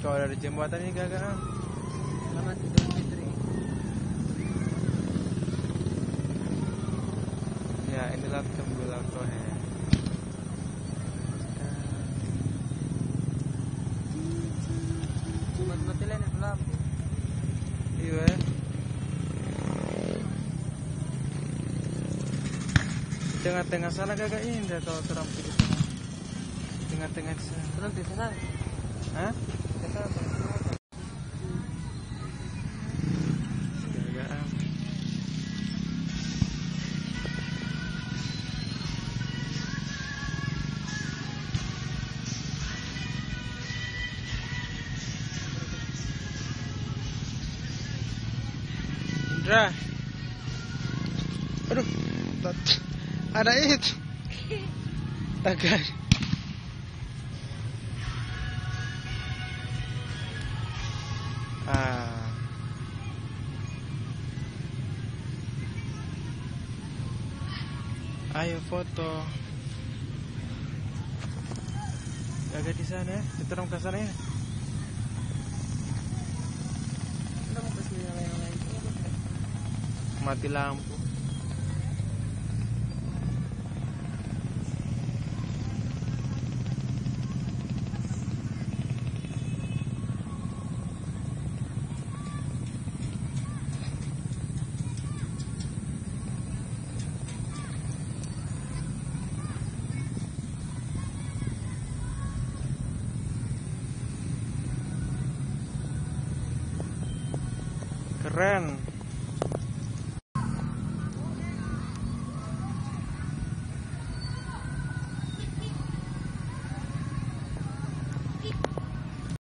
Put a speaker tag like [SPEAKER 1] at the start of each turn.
[SPEAKER 1] Kalau dari jembatan ini gak
[SPEAKER 2] Selamat Idul Fitri.
[SPEAKER 1] Ya inilah Tembulang Tohe.
[SPEAKER 2] Mati lain belum.
[SPEAKER 1] Iya. Tengah-tengah sana gak indah kalau terampil di sana. Tengah-tengah di sana.
[SPEAKER 2] Terus di sana.
[SPEAKER 1] Hah?
[SPEAKER 2] Di sana.
[SPEAKER 1] Gagaan. Indra. Aduh, ada itu. Tagar. Ayo foto. Agak di sana ya, kita orang ke sana ya.
[SPEAKER 2] Kita mau ke sini yang lain.
[SPEAKER 1] Mati lampu. Keren.